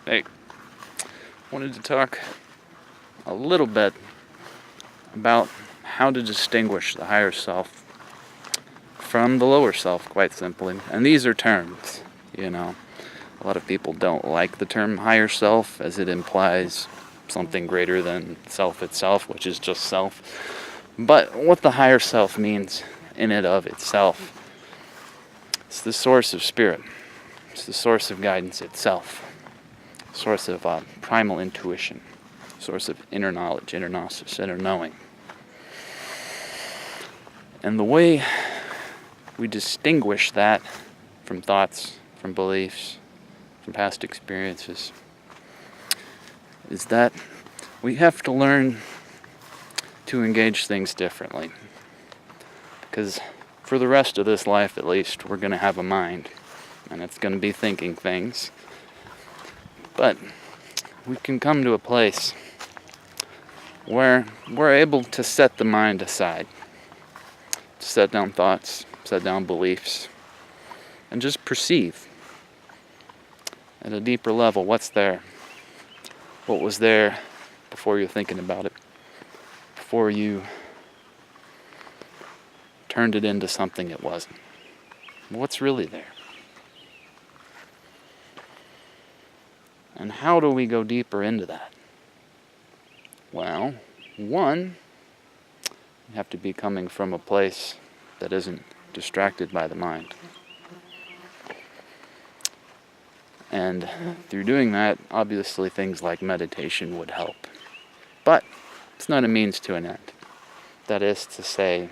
Hey, wanted to talk a little bit about how to distinguish the higher self from the lower self, quite simply. And these are terms, A lot of people don't like the term higher self, as it implies something greater than self itself, which is just self. But what the higher self means in and of itself, it's the source of spirit. It's the source of guidance itself. Source of primal intuition. Source of inner knowledge, inner gnosis, inner knowing. And the way we distinguish that from thoughts, from beliefs, from past experiences, is that we have to learn to engage things differently. Because for the rest of this life, at least, we're going to have a mind, and it's going to be thinking things. But we can come to a place where we're able to set the mind aside, set down thoughts, set down beliefs, and just perceive at a deeper level what's there, what was there before you're thinking about it, before you turned it into something it wasn't. What's really there? And how do we go deeper into that? Well, one, you have to be coming from a place that isn't distracted by the mind. And through doing that, obviously things like meditation would help. But it's not a means to an end. That is to say,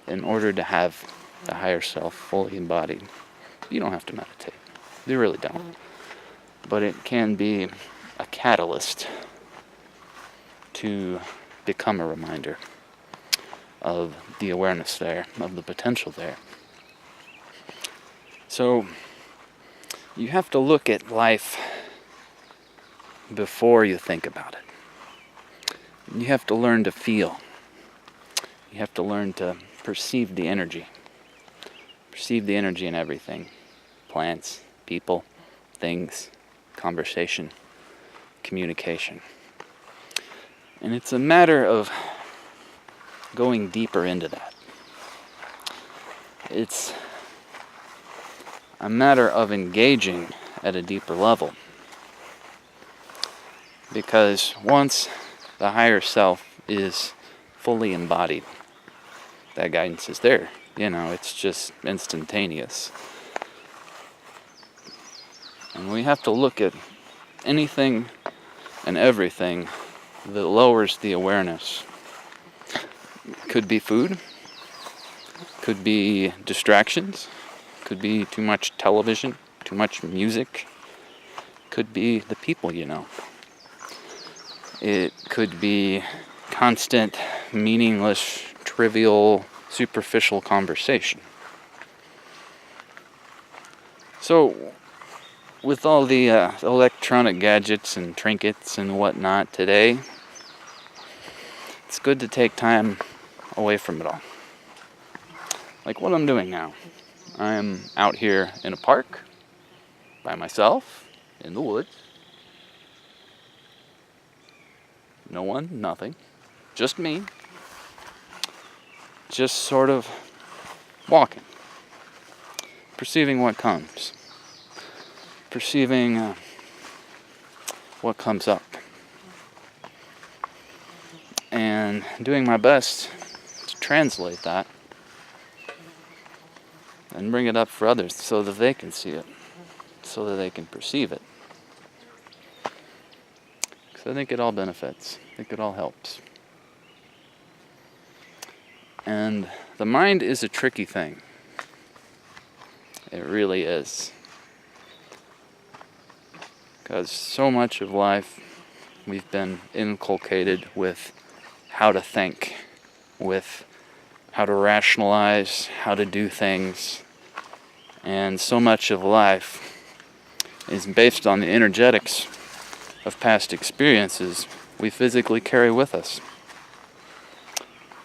in order to have the higher self fully embodied, you don't have to meditate. You really don't. But it can be a catalyst to become a reminder of the awareness there, of the potential there. So you have to look at life before you think about it. You have to learn to feel. You have to learn to perceive the energy. Perceive the energy in everything. Plants, people, things, conversation, communication. And it's a matter of going deeper into that. It's a matter of engaging at a deeper level. Because once the higher self is fully embodied, that guidance is there. It's just instantaneous. And we have to look at anything and everything that lowers the awareness. Could be food, could be distractions, could be too much television, too much music, could be the people you know. It could be constant, meaningless, trivial, superficial conversation. So, with all the electronic gadgets and trinkets and whatnot today, it's good to take time away from it all. Like what I'm doing now. I am out here in a park, by myself, in the woods. No one, nothing. Just me. Just sort of walking. Perceiving what comes. Perceiving what comes up. And doing my best to translate that and bring it up for others so that they can see it, so that they can perceive it. Because I think it all benefits. I think it all helps. And the mind is a tricky thing. It really is. Because so much of life we've been inculcated with how to think, with how to rationalize, how to do things. And so much of life is based on the energetics of past experiences we physically carry with us.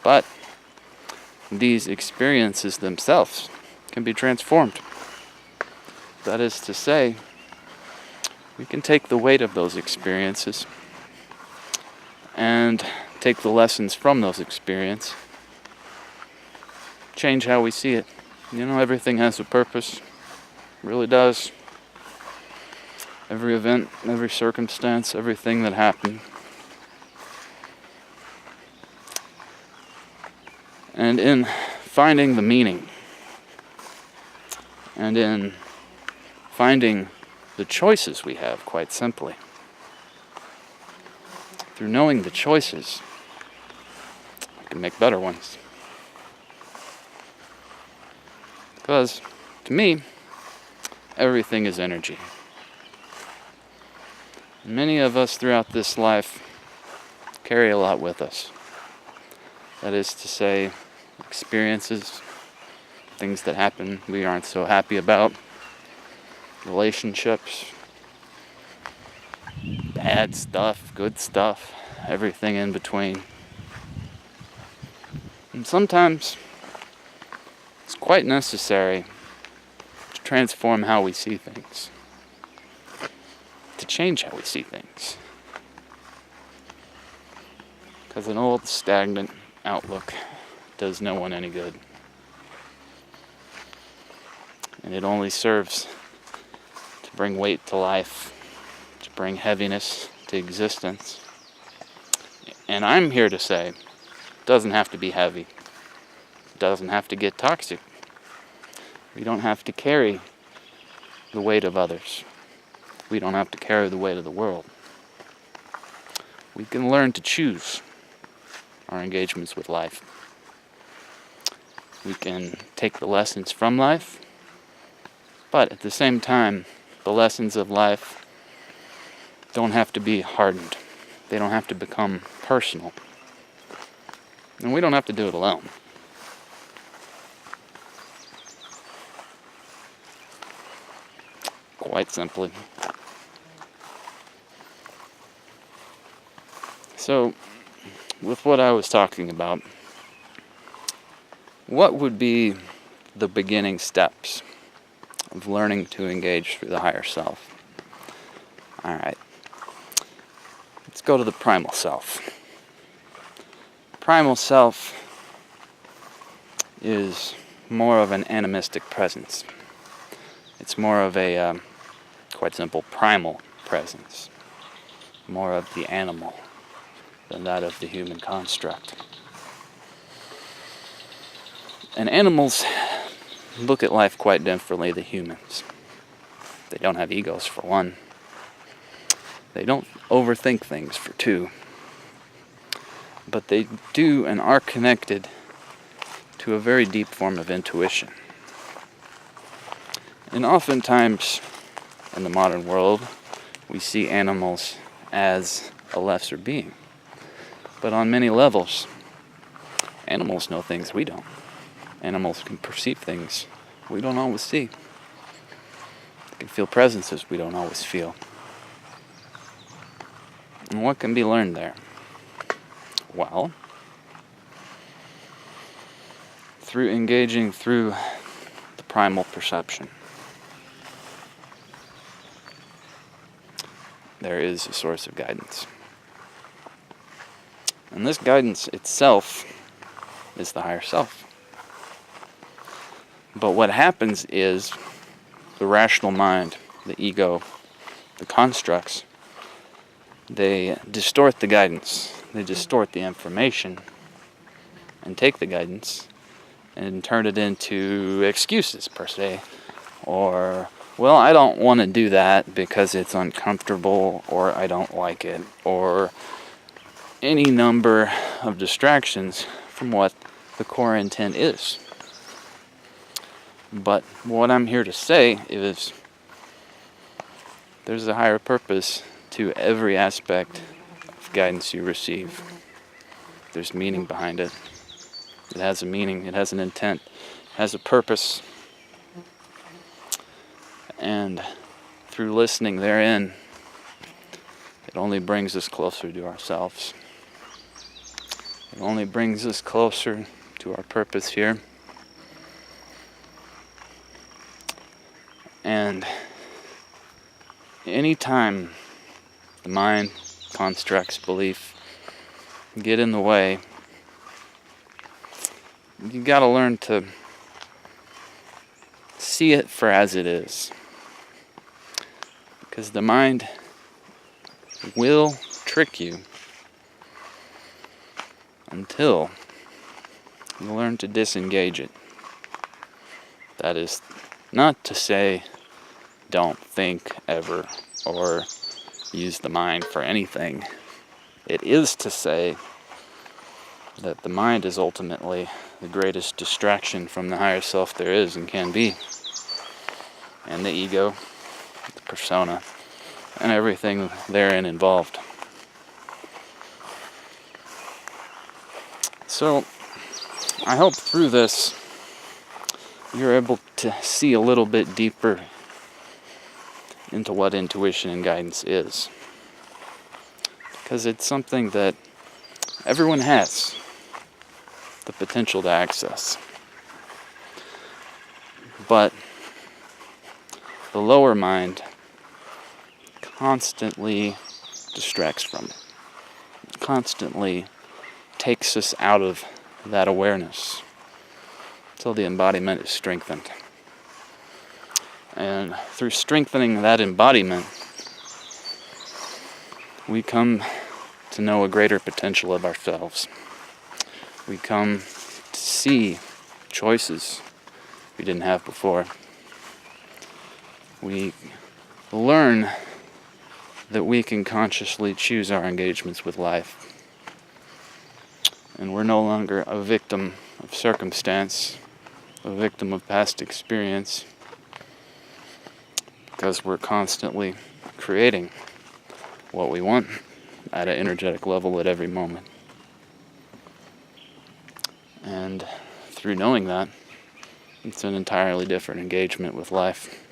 But these experiences themselves can be transformed. That is to say, we can take the weight of those experiences and take the lessons from those experiences, change how we see it. Everything has a purpose. It really does. Every event, every circumstance, everything that happened. And in finding the meaning, and in finding the choices we have, quite simply, through knowing the choices, we can make better ones. Because, to me, everything is energy. Many of us throughout this life carry a lot with us. That is to say, experiences, things that happen we aren't so happy about, relationships, bad stuff, good stuff, everything in between. And sometimes it's quite necessary to transform how we see things, to change how we see things. Because an old, stagnant outlook does no one any good. And it only serves to bring weight to life, to bring heaviness to existence. And I'm here to say, it doesn't have to be heavy. It doesn't have to get toxic. We don't have to carry the weight of others. We don't have to carry the weight of the world. We can learn to choose our engagements with life. We can take the lessons from life, but at the same time, the lessons of life don't have to be hardened. They don't have to become personal. And we don't have to do it alone. Quite simply. So, with what I was talking about, what would be the beginning steps of learning to engage through the higher self? Alright. Let's go to the primal self. Primal self is more of an animistic presence. It's more of a, quite simple, primal presence. More of the animal than that of the human construct. And animals look at life quite differently than humans. They don't have egos, for one. They don't overthink things, for two. But they do and are connected to a very deep form of intuition. And oftentimes, in the modern world, we see animals as a lesser being. But on many levels, animals know things we don't. Animals can perceive things we don't always see. They can feel presences we don't always feel. And what can be learned there? Well, through engaging through the primal perception, there is a source of guidance. And this guidance itself is the higher self. But what happens is the rational mind, the ego, the constructs, they distort the guidance. They distort the information and take the guidance and turn it into excuses, per se. Or, well, I don't want to do that because it's uncomfortable, or I don't like it, or any number of distractions from what the core intent is. But what I'm here to say is there's a higher purpose to every aspect of guidance you receive. There's meaning behind it. It has a meaning, it has an intent, it has a purpose. And through listening therein, it only brings us closer to ourselves. It only brings us closer to our purpose here. And anytime the mind, constructs, belief get in the way, you gotta learn to see it for as it is. Because the mind will trick you until you learn to disengage it. That is not to say don't think ever or use the mind for anything. It is to say that the mind is ultimately the greatest distraction from the higher self there is and can be. And the ego, the persona, and everything therein involved. So, I hope through this you're able to see a little bit deeper into what intuition and guidance is. Because it's something that everyone has the potential to access. But the lower mind constantly distracts from it. Constantly takes us out of that awareness until the embodiment is strengthened. And through strengthening that embodiment, we come to know a greater potential of ourselves. We come to see choices we didn't have before. We learn that we can consciously choose our engagements with life. And we're no longer a victim of circumstance, a victim of past experience, because we're constantly creating what we want at an energetic level at every moment. And through knowing that, it's an entirely different engagement with life.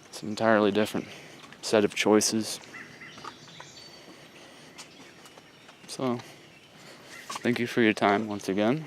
It's an entirely different set of choices. So, thank you for your time once again.